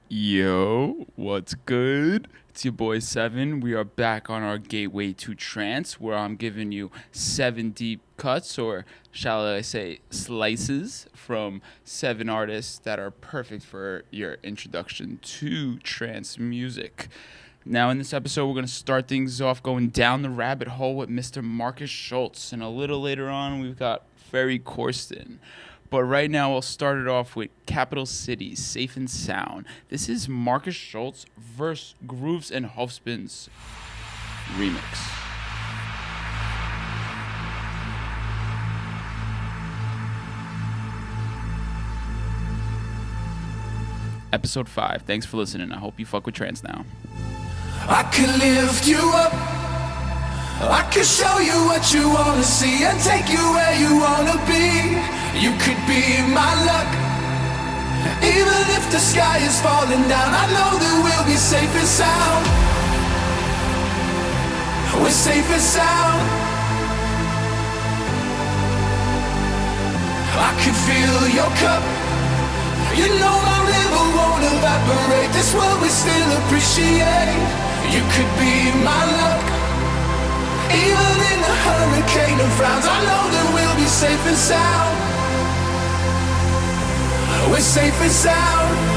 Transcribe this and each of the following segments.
Yo, what's good? It's your boy 7. We are back on our gateway to trance, where I'm giving you 7 deep cuts, or shall I say slices, from 7 artists that are perfect for your introduction to trance music. Now, in this episode, we're going to start things off going down the rabbit hole with Mr. Markus Schulz, and a little later on, we've got Ferry Corsten. But right now, we'll start it off with Capital City's Safe and Sound. This is Markus Schulz versus Grooves and Hovsepian's remix. Episode 5. Thanks for listening. I hope you fuck with trance now. I can lift you up. I can show you what you wanna see and take you where you wanna be. You could be my luck. Even if the sky is falling down, I know that we'll be safe and sound. We're safe and sound. I can fill your cup. You know my river won't evaporate. This world we still appreciate. You could be my luck. Even in a hurricane of frowns, I know that we'll be safe and sound. We're safe and sound.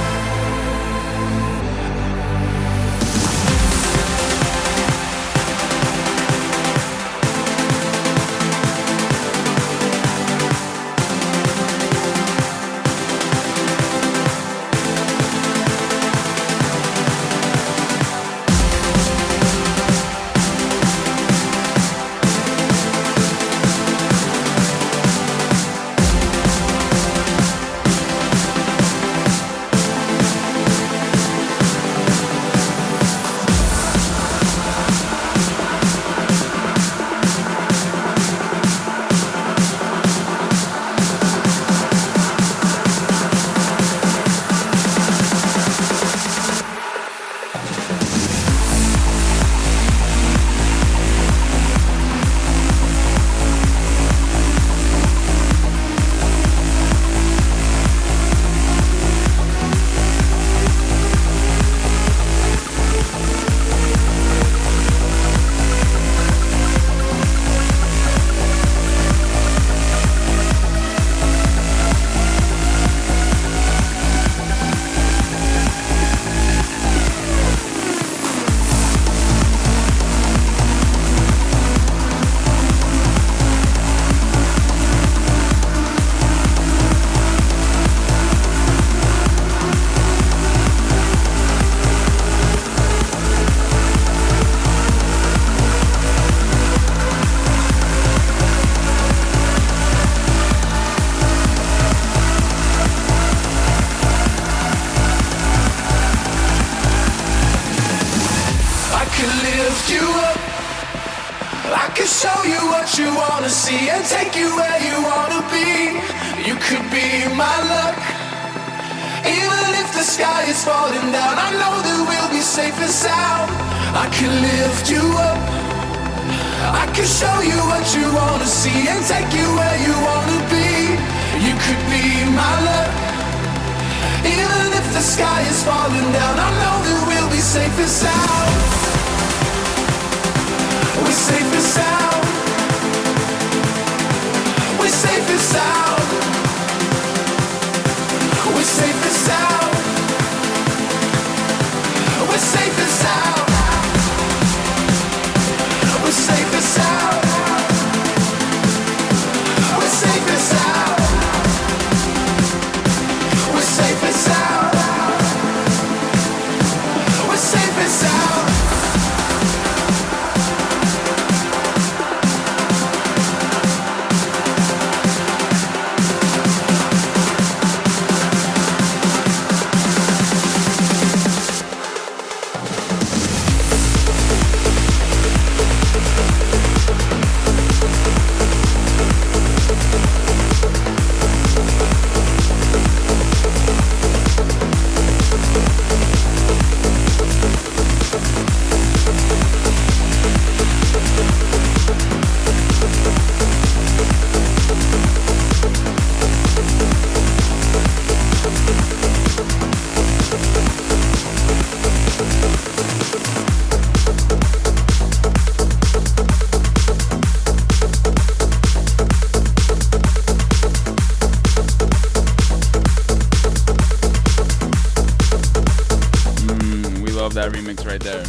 Love that remix right there.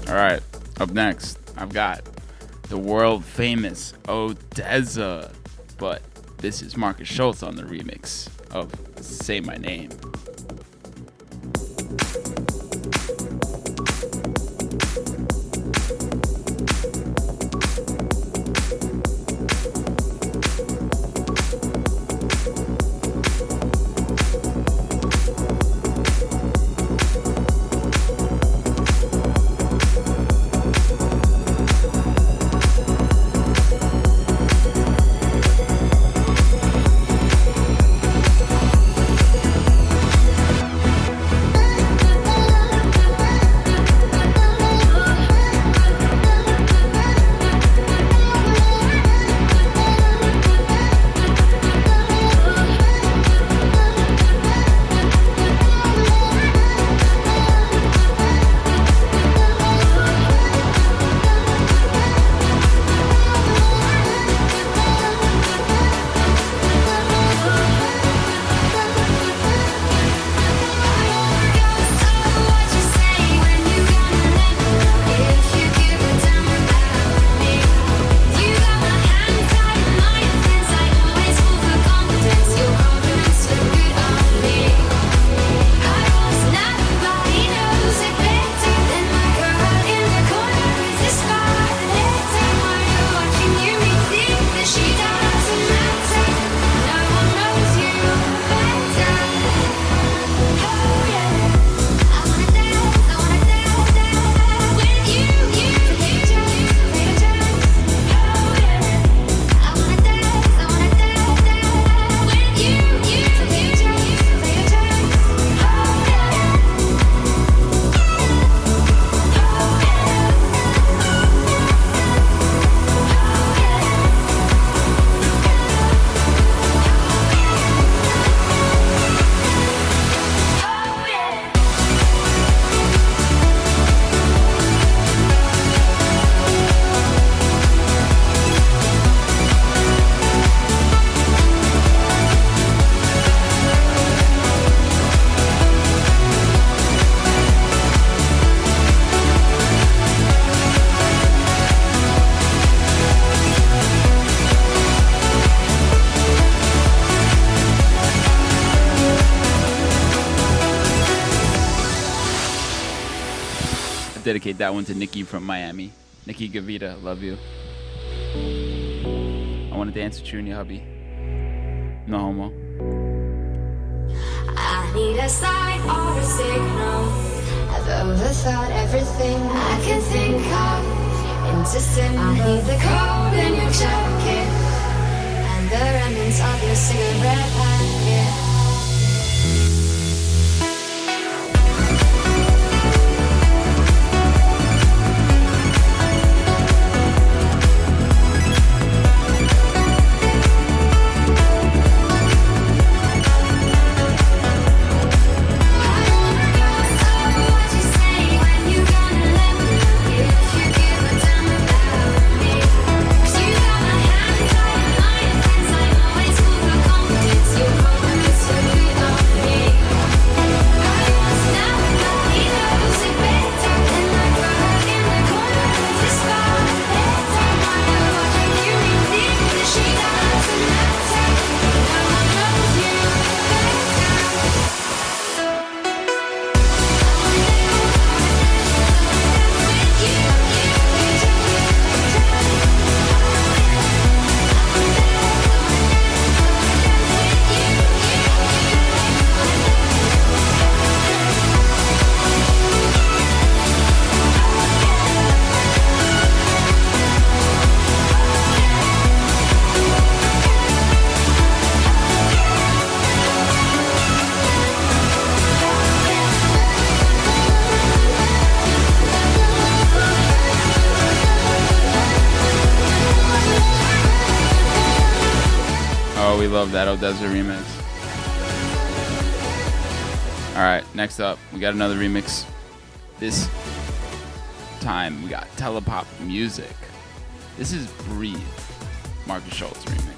Alright, up next, I've got the world famous Odessa. But this is Markus Schulz on the remix of Say My Name. Dedicate that one to Nikki from Miami. Nikki Gavita, love you. I want to dance with you and your hubby. No homo. I need a sign or a signal. I've overthought everything I can think of into sin. I need the code in your jacket and the remnants of your cigarette packet. We love that Odessa remix. Alright, next up, we got another remix. This time, we got Telepop Music. This is Breathe, Markus Schulz remix.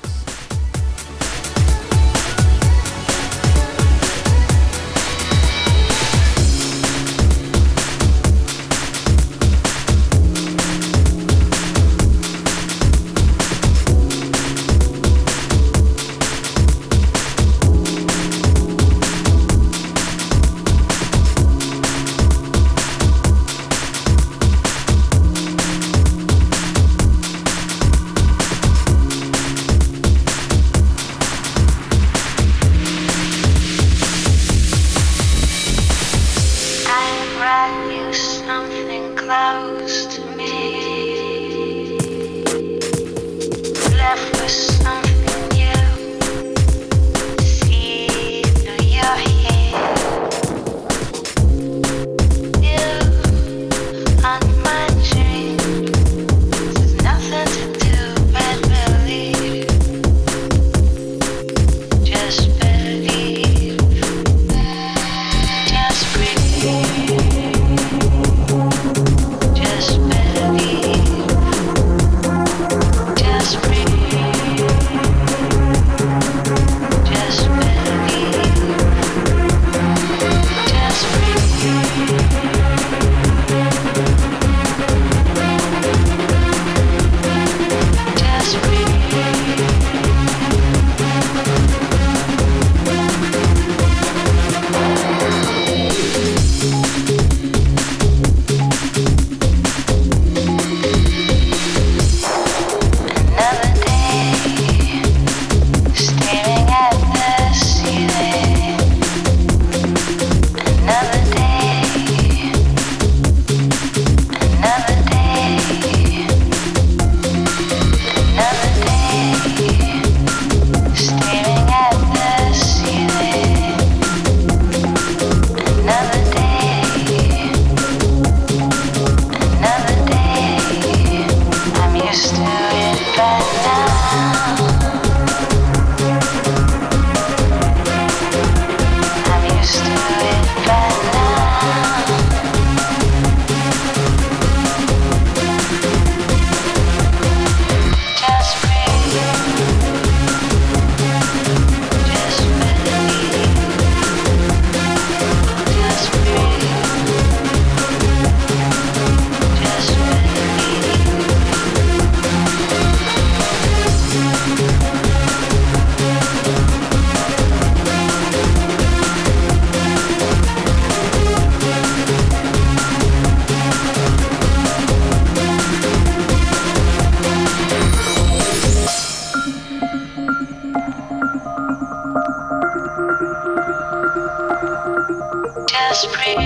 Just breathe.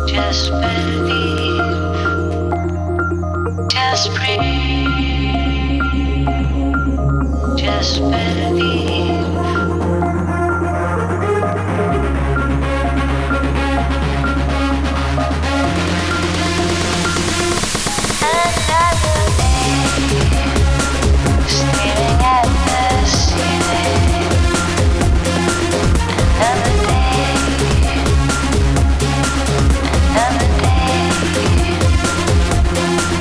Just believe. Just breathe. Just believe. Another day, staring at the ceiling. Another day, another day,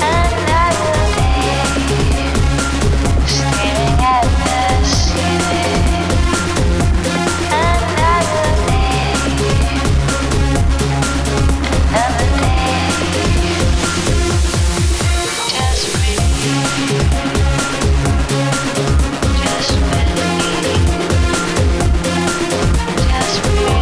another day, staring at the ceiling. Another day, another day, just breathe, just believe, just breathe.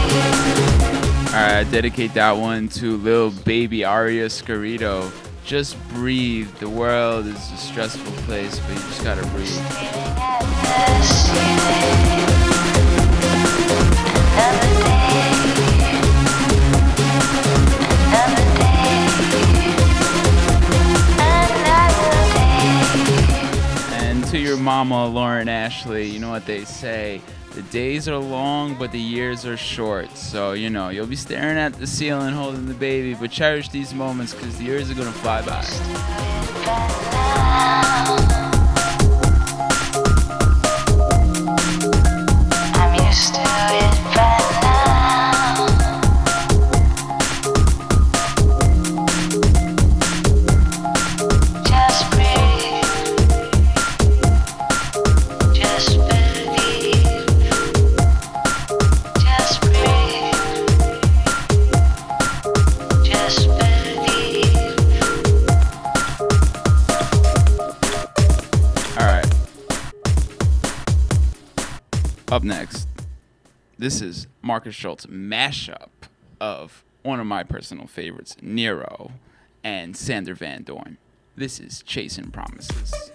Alright, I dedicate that one to Lil Baby Aria Scarito. Just breathe. The world is a stressful place, but you just gotta breathe. Staring at the ceiling. Another day, another day, another day. And to your mama, Lauren Ashley, you know what they say. The days are long, but the years are short. So, you know, you'll be staring at the ceiling holding the baby, but cherish these moments because the years are going to fly by. I'm used to it by now. Just breathe. Just believe. Just breathe. Just believe. Alright. Up next, this is Markus Schulz mashup of one of my personal favorites, Nero and Sander Van Doorn. This is Chasin' Promises.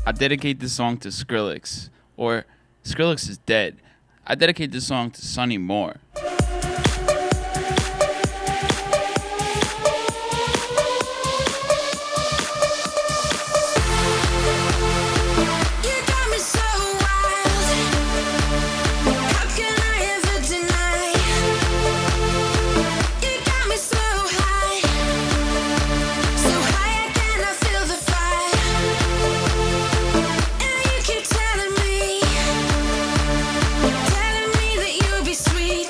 I dedicate this song to Skrillex, or Skrillex is dead. I dedicate this song to Sonny Moore. You got me so wild. How can I ever deny? You got me so high I cannot feel the fire. And you keep telling me that you'll be sweet.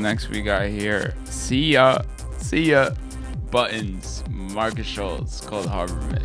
next we got here. See ya. Buttons. Markus Schulz. Coldharbour mix.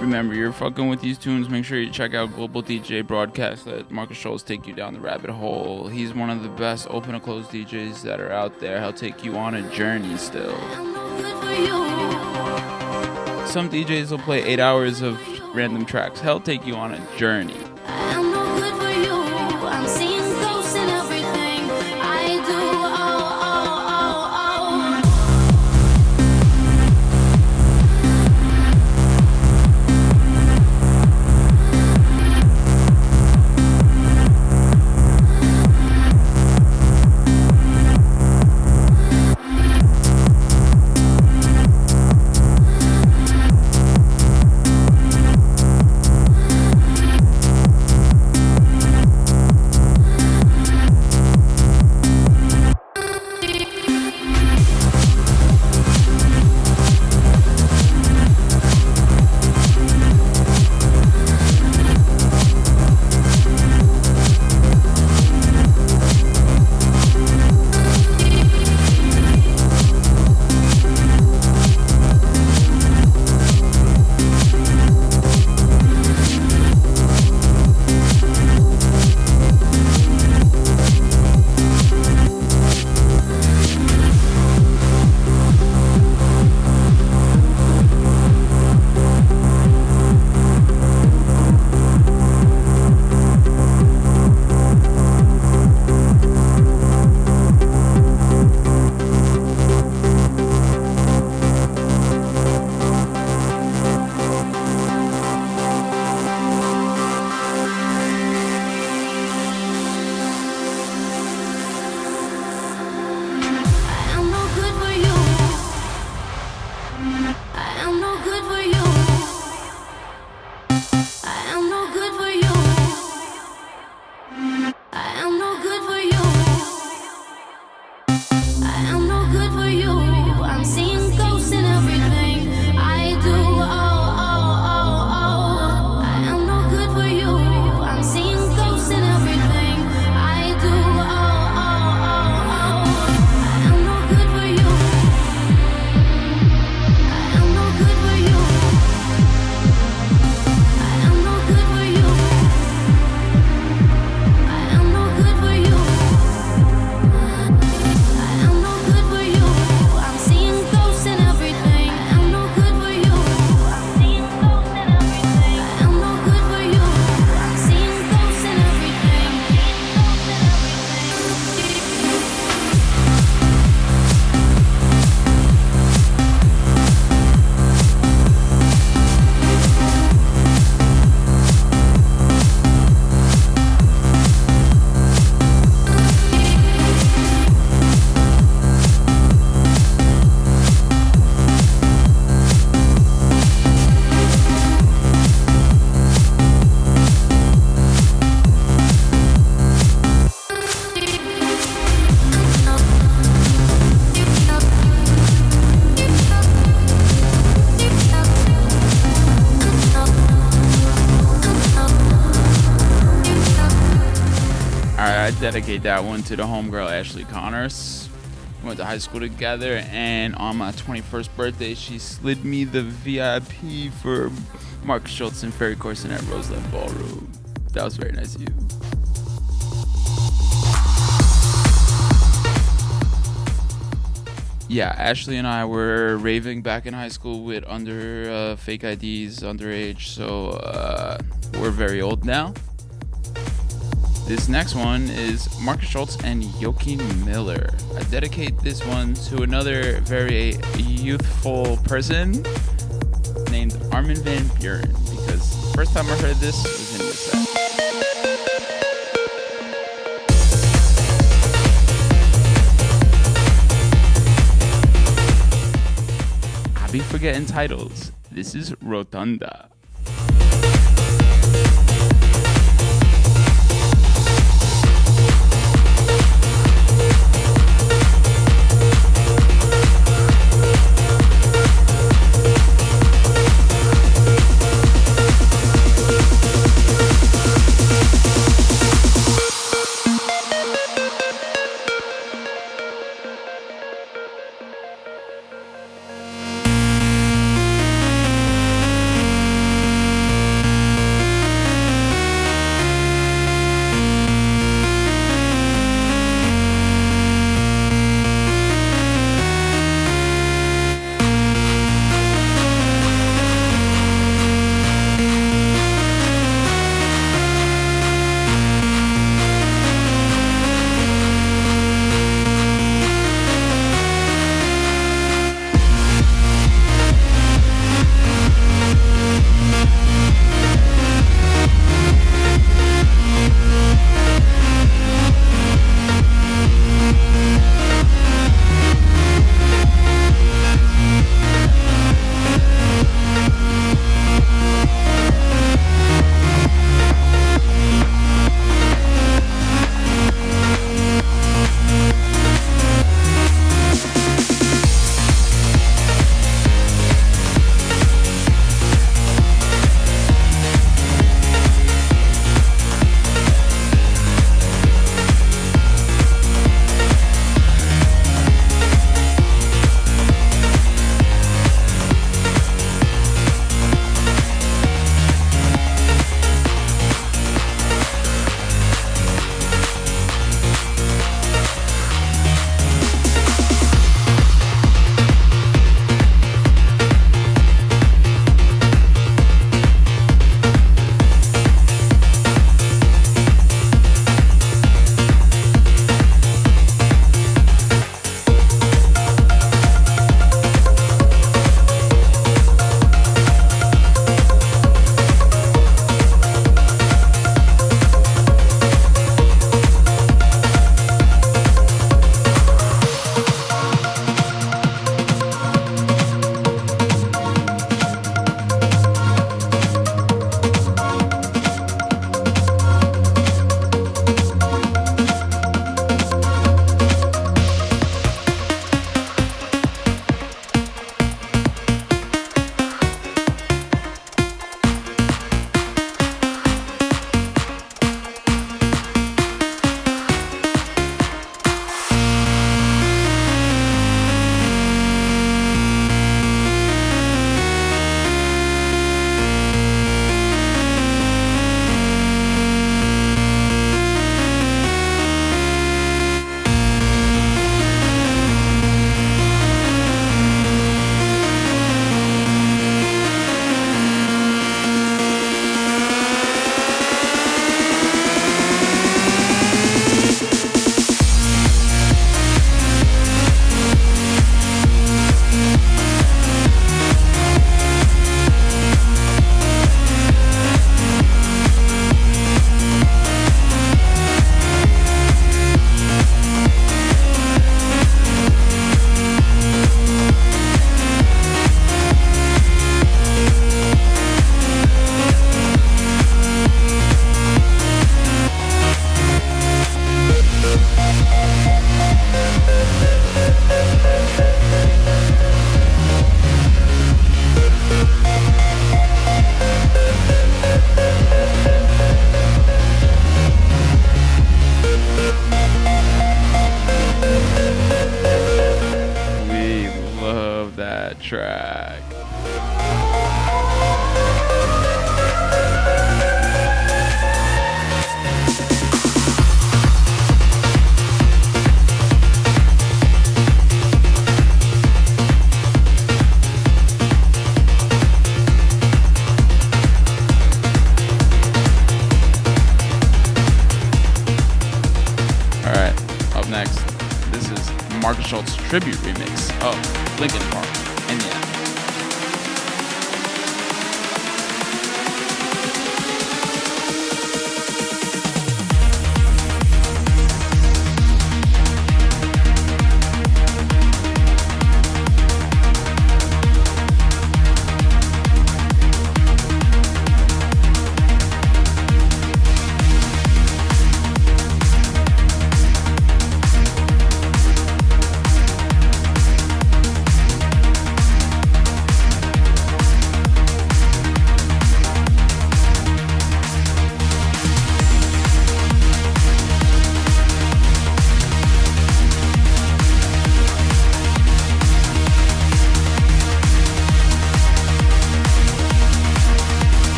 Remember, you're fucking with these tunes. Make sure you check out Global DJ Broadcast. Let Markus Schulz take you down the rabbit hole. He's one of the best open and closed DJs that are out there. He'll take you on a journey still. Some DJs will play 8 hours of random tracks. He'll take you on a journey. Dedicate that one to the homegirl Ashley Connors. We went to high school together, and on my 21st birthday, she slid me the VIP for Markus Schulz and Ferry Corsten at Roseland Ballroom. That was very nice of you. Yeah, Ashley and I were raving back in high school with fake IDs, underage, so we're very old now. This next one is Markus Schulz and Joachim Miller. I dedicate this one to another very youthful person named Armin van Buuren, because the first time I heard this was in your set. I be forgetting titles. This is Rotunda. tribute remix of Linkin Park. And yeah.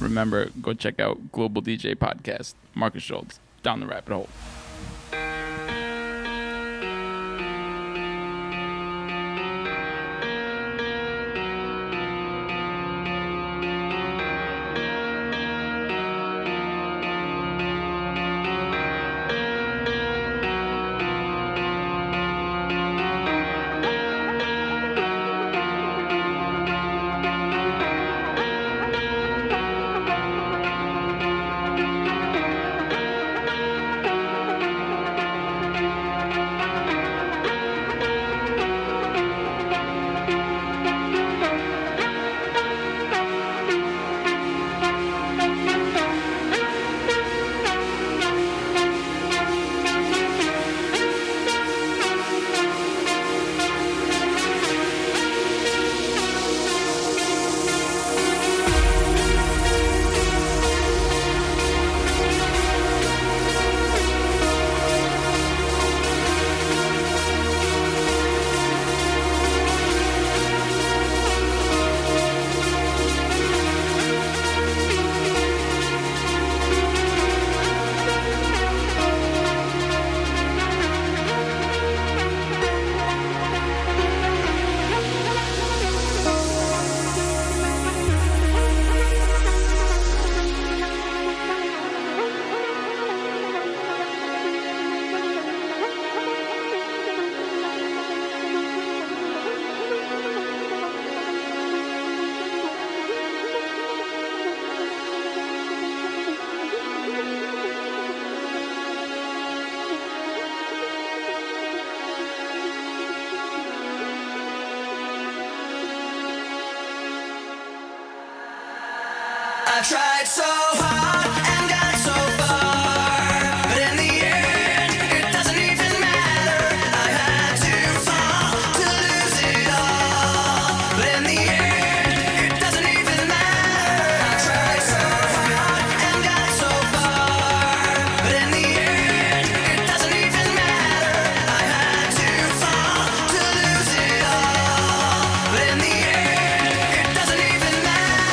Remember, go check out Global DJ Podcast. Markus Schulz, Down the Rabbit Hole. I tried so hard and got so far, but in the end, it doesn't even matter. I had to fall to lose it all, but in the end, it doesn't even matter. I tried so hard and got so far, but in the end, it doesn't even matter. I had to fall to lose it all, but in the end, it doesn't even matter.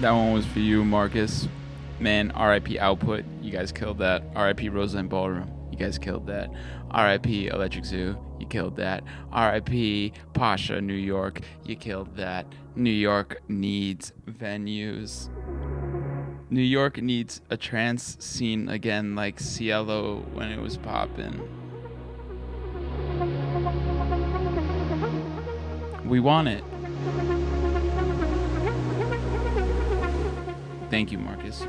That one was for you, Marcus. Man, RIP Output. You guys killed that. RIP Roseland Ballroom. You guys killed that. RIP Electric Zoo. You killed that. RIP Pasha, New York. You killed that. New York needs venues. New York needs a trance scene again, like Cielo when it was poppin'. We want it. Thank you, Marcus.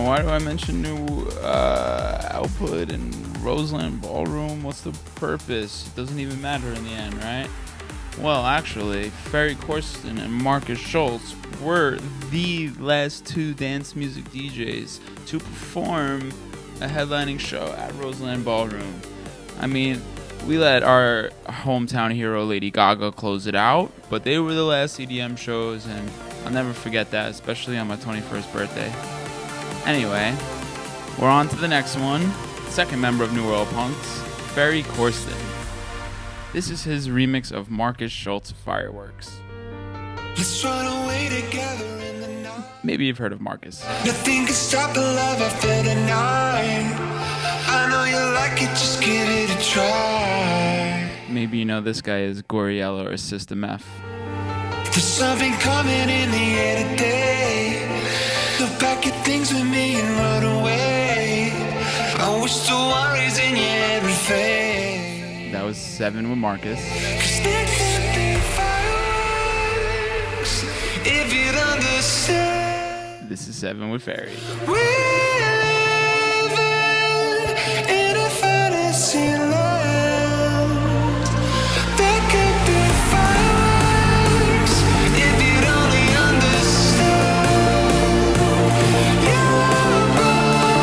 Why do I mention new output and Roseland Ballroom? What's the purpose? It doesn't even matter in the end, right? Well, actually, Ferry Corsten and Markus Schulz were the last two dance music DJs to perform a headlining show at Roseland Ballroom. I mean, we let our hometown hero Lady Gaga close it out, but they were the last EDM shows, and I'll never forget that, especially on my 21st birthday. Anyway, we're on to the next one. Second member of New World Punks, Ferry Corsten. This is his remix of Markus Schulz Fireworks. Let's run away together in the night. Maybe you've heard of Markus. Nothing can stop the love I feel tonight. I know you like it, just give it a try. Maybe you know this guy is Goriella or System F. There's something coming in the air today. Look back at things with me and run away. I wish the worries in your head would fade. That was 7 with Markus. 'Cause there could be fireworks if you'd understand. This is 7 with Ferry. We're living in a fantasy land. There could be fireworks if you'd only understand. Your body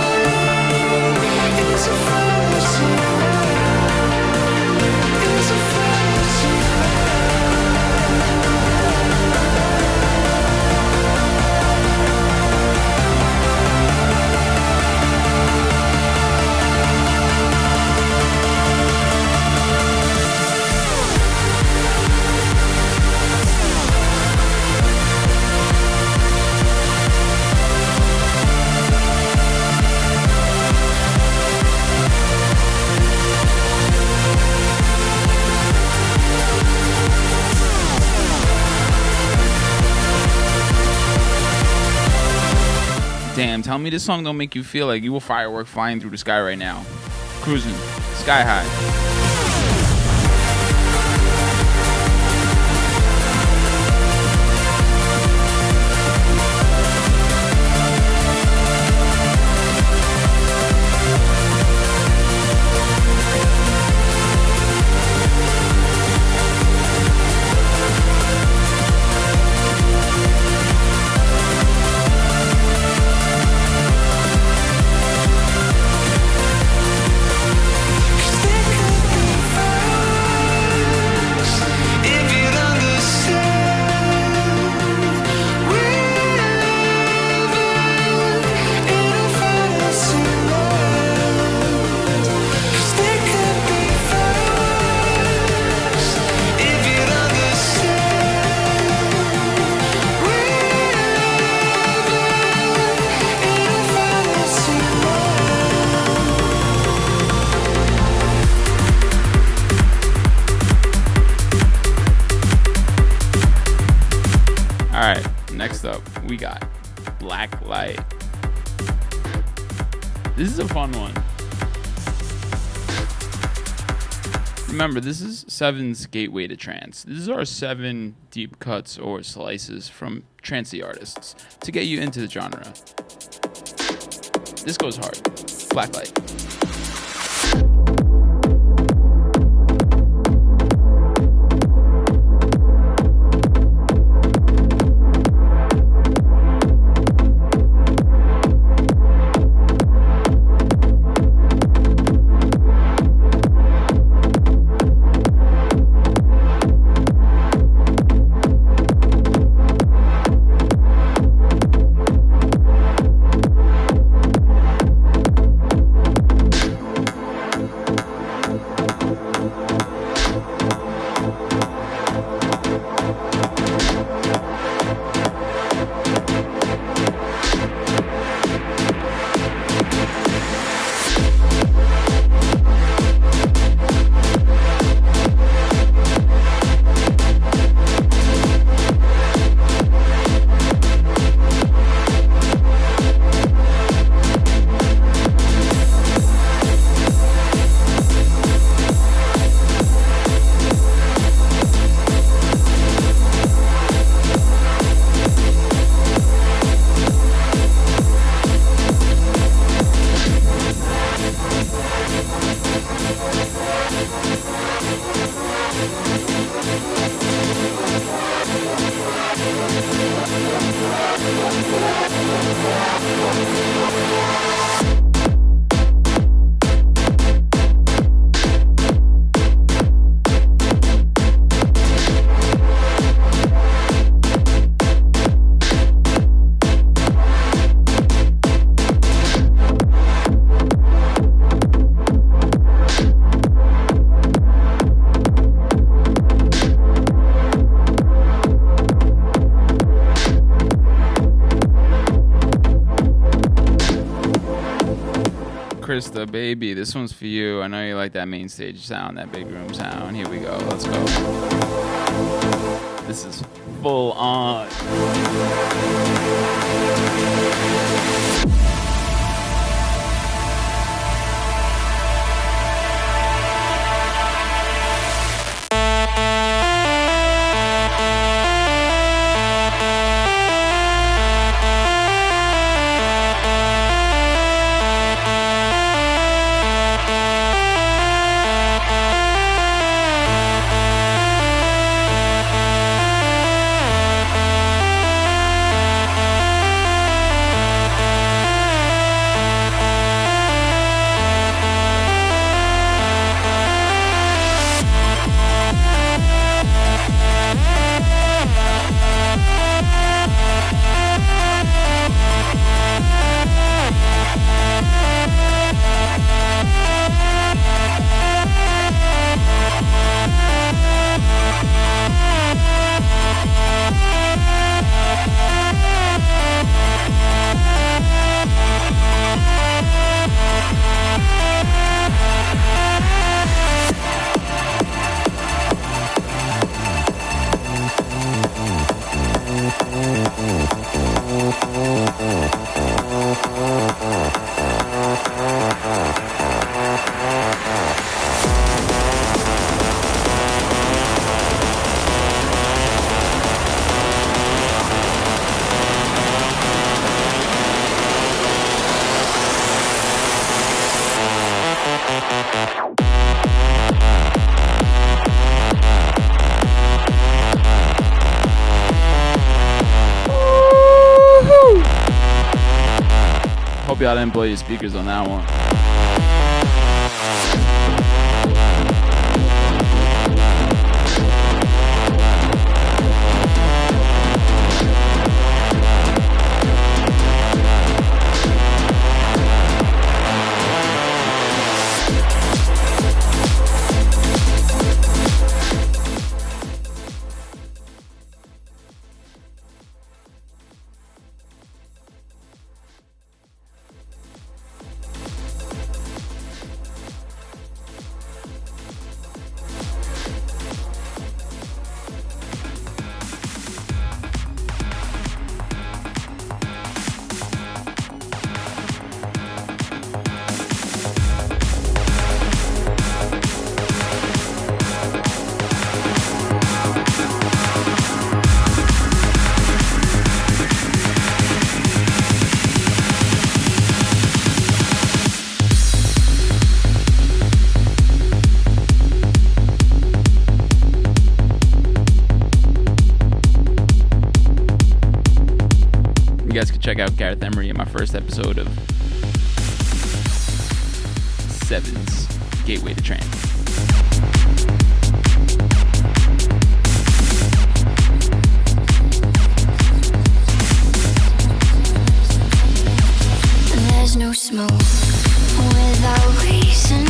is a fantasy land. It's a fantasy Damn, tell me this song don't make you feel like you a firework flying through the sky right now. Cruising, sky high. Alright, next up, we got Black Light. This is a fun one. Remember, this is 7's gateway to trance. These are 7 deep cuts or slices from trancey artists to get you into the genre. This goes hard. Blacklight. Krista, baby, this one's for you. I know you like that main stage sound, that big room sound. Here we go. Let's go. This is full on. Hope y'all didn't blow your speakers on that one. check out Gareth Emery in my first episode of 7's Gateway to Trance. There's no smoke without reason.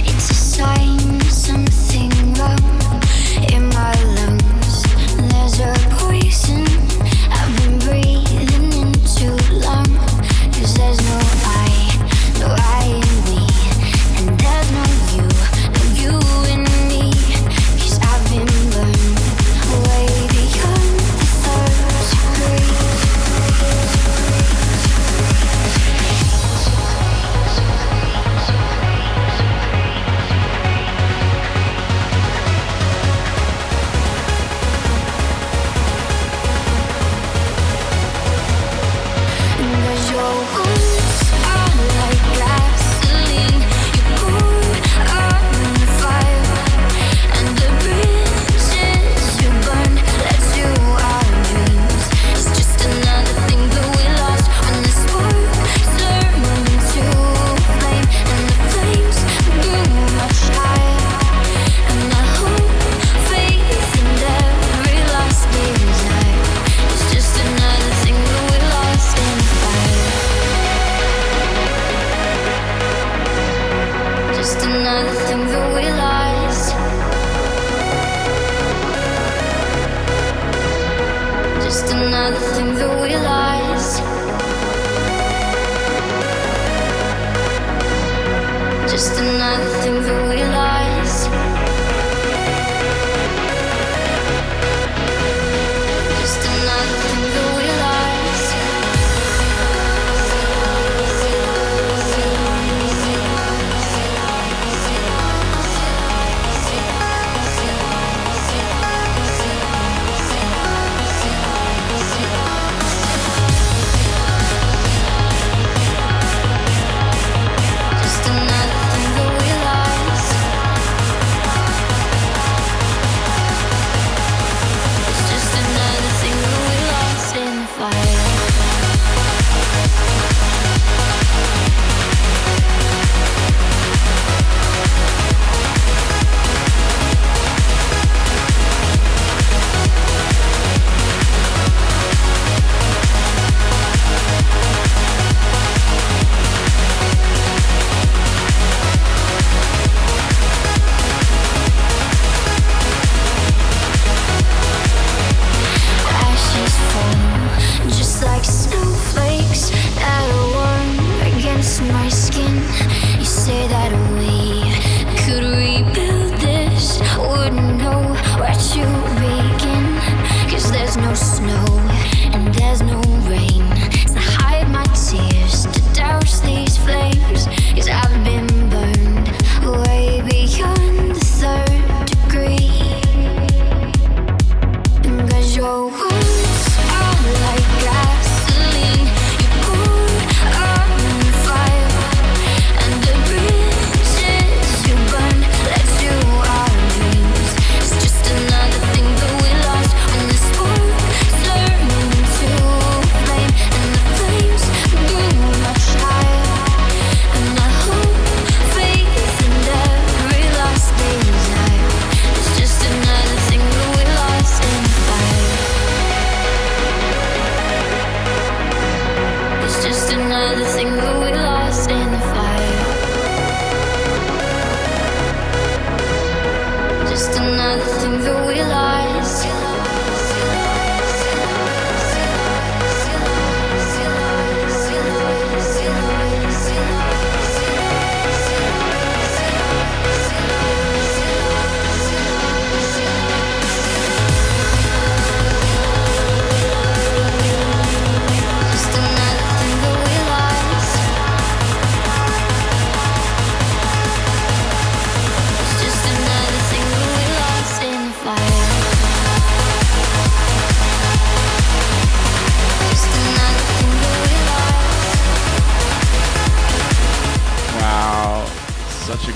It's a sign something wrong in my lungs. There's a poison I've been breathing in too long. 'Cause there's no I in me. And there's no you in me. 'Cause I've been burned way beyond the third degree.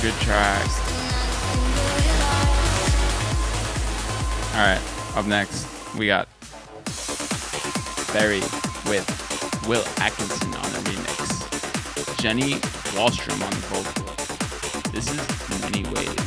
good track. Alright, up next, we got Ferry with Will Atkinson on the remix. Jenny Wallstrom on the vocal. This is Many Ways.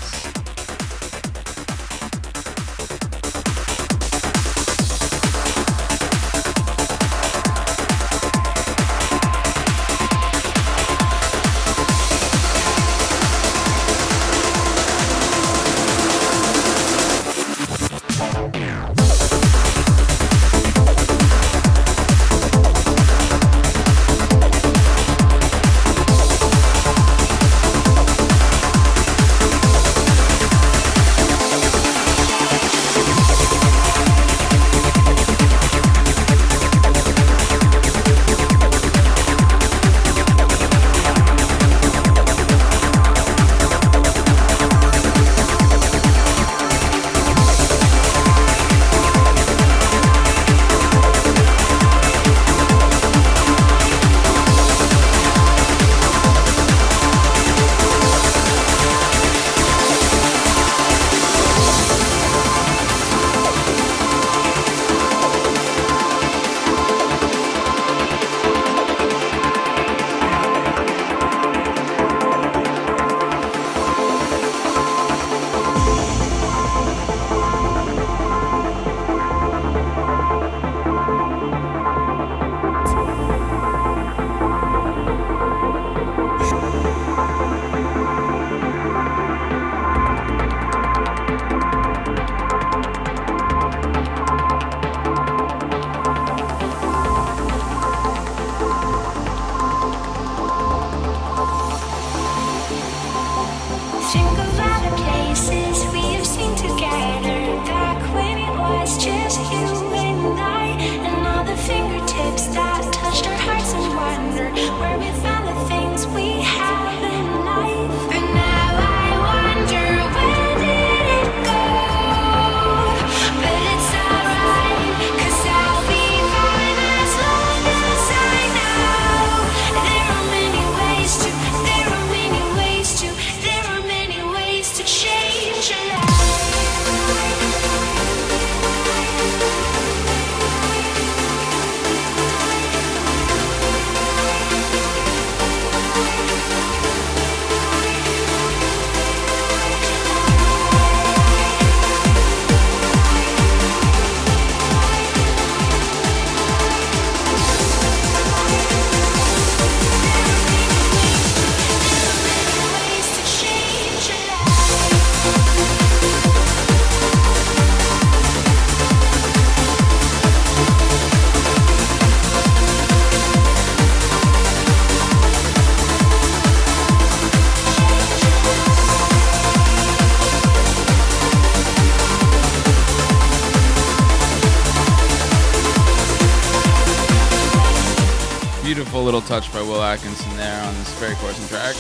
Beautiful little touch by Will Atkinson there on this Ferry Corsten track.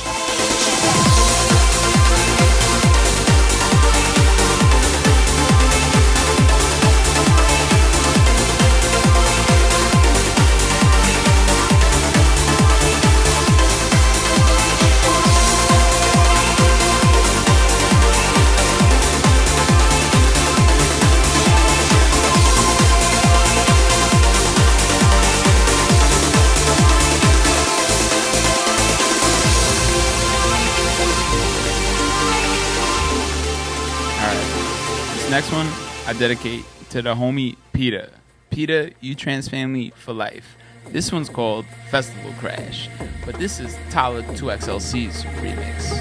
Next one I dedicate to the homie Peter. Peter, you trans family for life. This one's called Festival Crash, but this is Talla 2XLC's remix.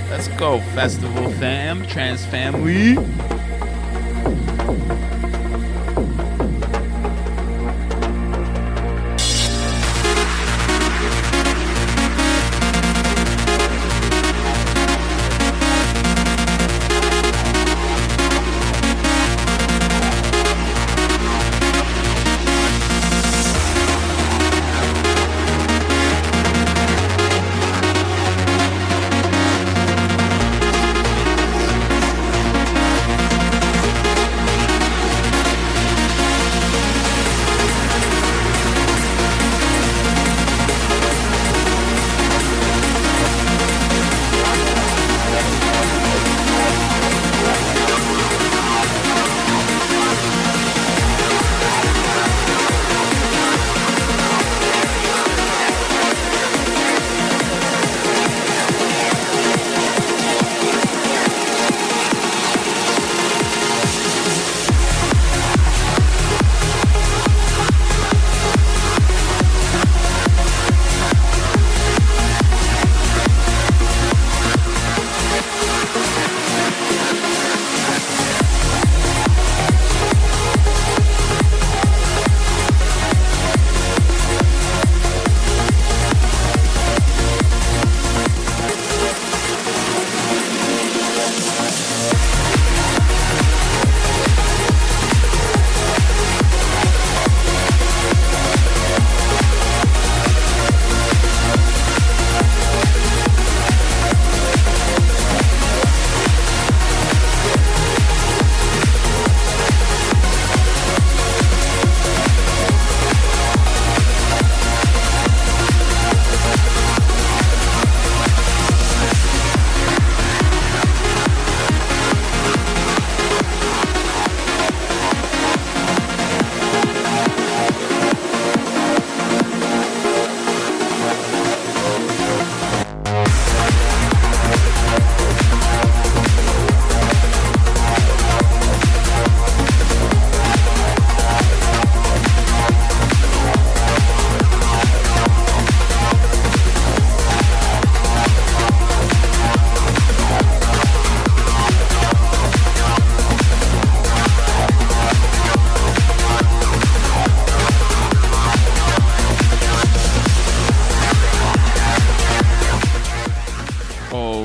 Let's go, Festival fam, trans family.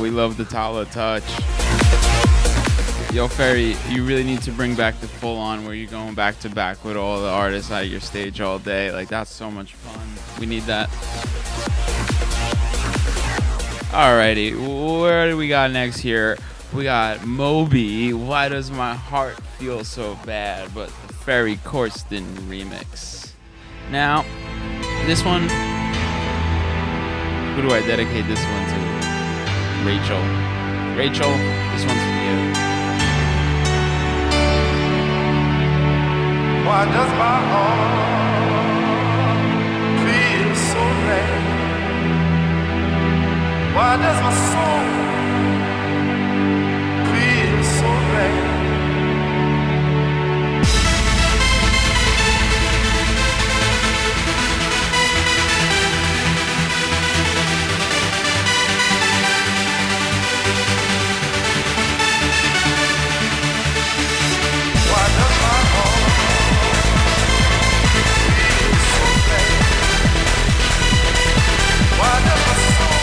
we love the Talla touch. Yo, Ferry, you really need to bring back the full on where you're going back to back with all the artists at your stage all day. Like, that's so much fun. We need that. Alrighty, where do we got next here? We got Moby, Why Does My Heart Feel So Bad? But the Ferry Corsten remix. Now, this one, who do I dedicate this one to? Rachel. Rachel, this one's for you. Why does my heart feel so bad? Why does my soul feel so bad? Why does my heart feel so bad? Why does my soul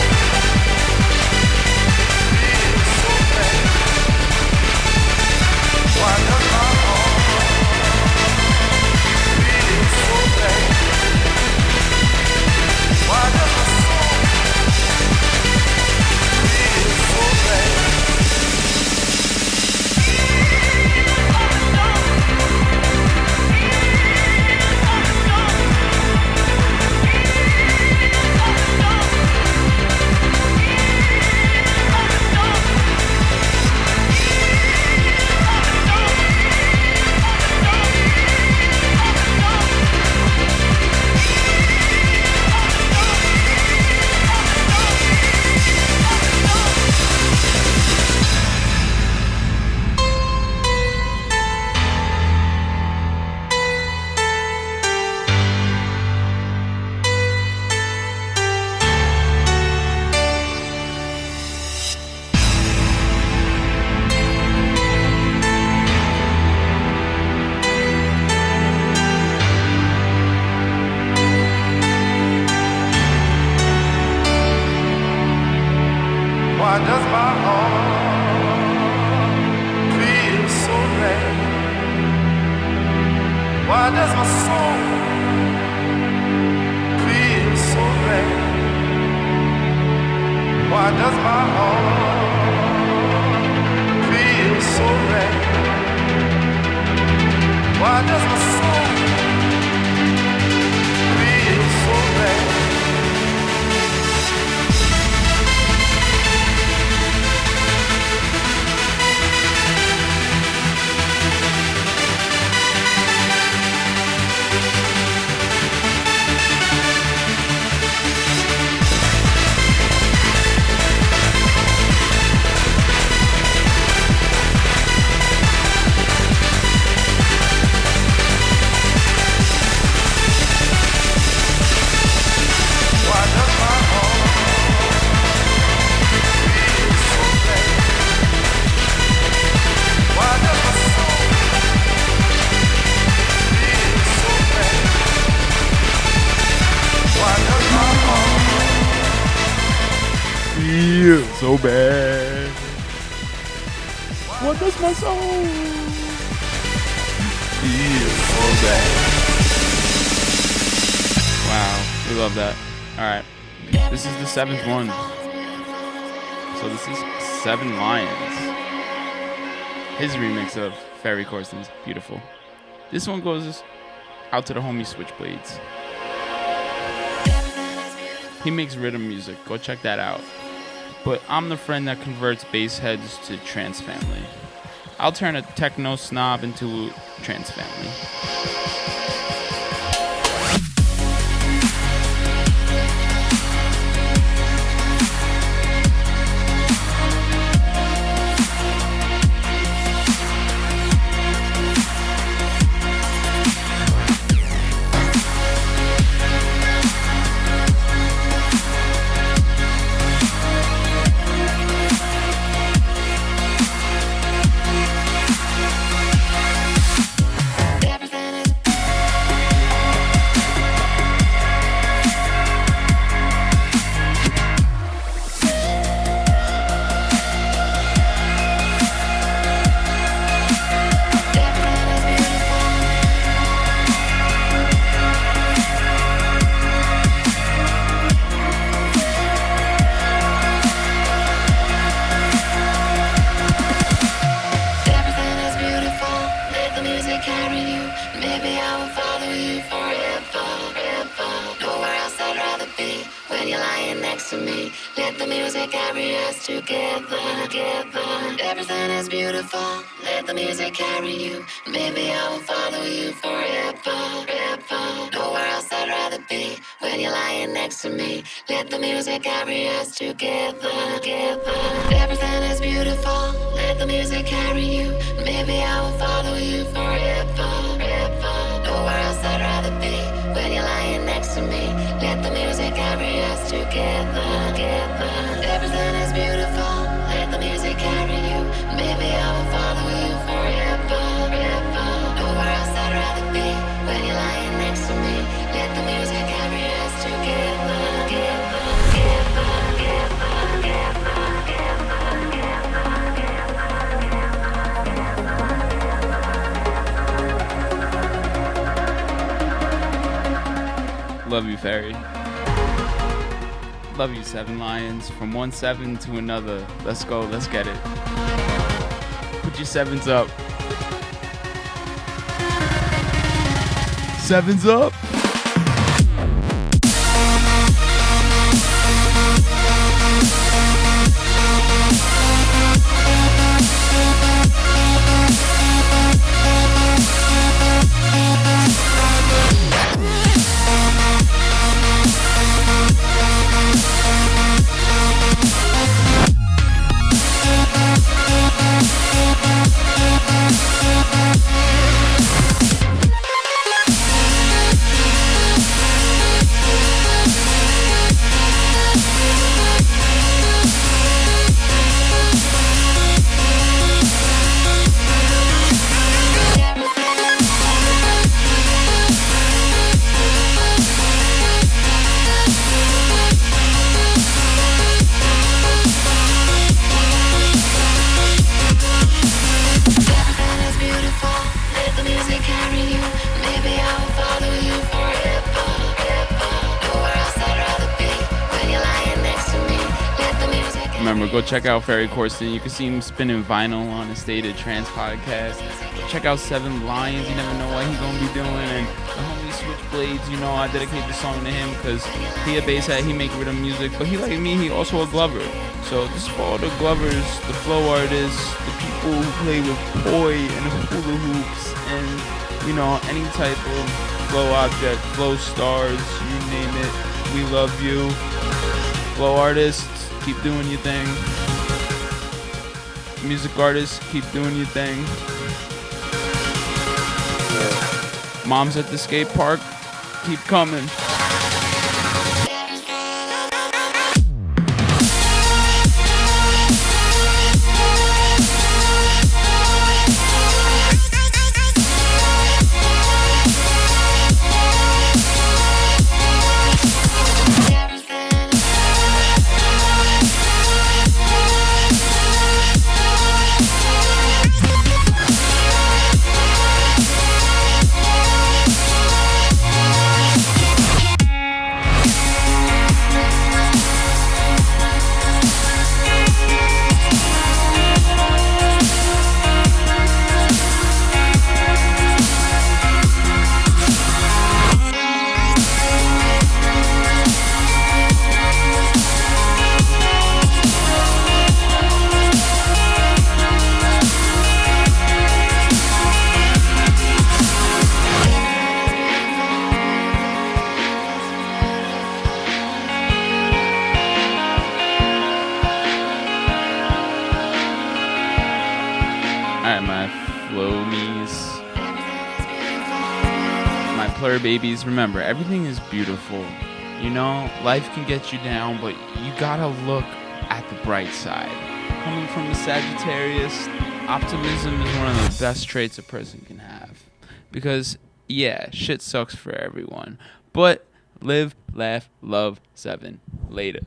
why does my heart feel so bad? Why does my soul feel so bad? Why does my heart feel so bad? Why does my soul feel so bad? Why does my heart feel so bad? Why does my soul feel so bad? Feel so bad. What does my soul feel so bad? Wow, we love that. Alright, this is the 7th one. So this is 7 Lions. His remix of Ferry Corsten's Beautiful. This one goes out to the homie Switchblades. He makes rhythm music. Go check that out. But I'm the friend that converts bass heads to trance family. I'll turn a techno snob into trance family. when you're lying next to me. Let the music carry us together, together. Everything is beautiful, let the music carry you. Maybe I will follow you forever, forever. Nowhere else I'd rather be when you're lying next to me. Let the music carry us together, together. Everything is beautiful, let the music carry you. Maybe I will follow you forever, forever. Nowhere else I'd rather be when you're lying next to me. Let the music carry us together, together. Everything is beautiful, let the music carry you. Maybe I will follow you forever, forever. Nowhere else I'd rather be when you're lying next to me. Let the music carry us together, together, together, Love you, Ferry. Love you, 7 Lions. From one 7 to another. Let's go. Let's get it. Put your 7s up. 7s up. Remember, go check out Ferry Corsten. You can see him spinning vinyl on the State of Trance podcast. Go check out 7 Lions. You never know what he's going to be doing. And the homie Switchblades, you know, I dedicate the song to him because he a bass head, he make rhythm music. But he, like me, he also a glover. So this is for all the glovers, the flow artists, the people who play with poi and hula hoops and, you know, any type of flow object, flow stars, you name it. We love you. Flow artists, keep doing your thing. Music artists, keep doing your thing. Moms at the skate park, keep coming. Alright, my floamies, my plur babies, remember, everything is beautiful. You know, life can get you down, but you gotta look at the bright side. Coming from a Sagittarius, optimism is one of the best traits a person can have. Because, yeah, shit sucks for everyone. But live, laugh, love, 7. Later.